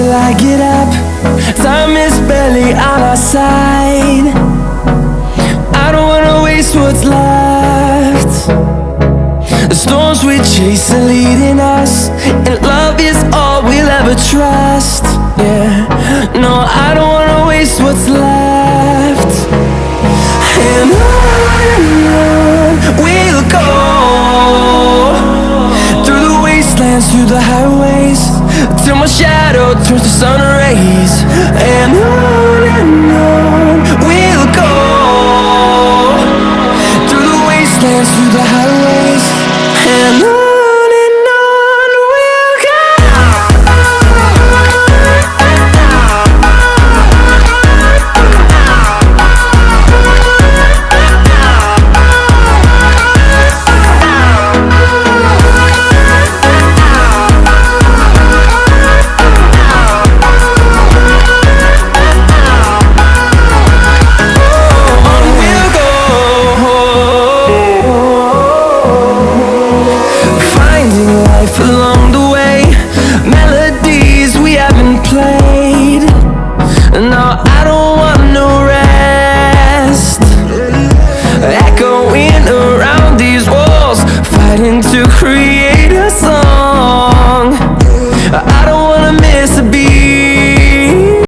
till I get up. Time is barely on our side. I don't wanna waste what's left. The storms we chase are leading us, and love is all we'll ever trust. Yeah, no, I don't wanna waste what's left. And on we'll go, through the wastelands, through the highways, till my shadow turns to sun rays. And on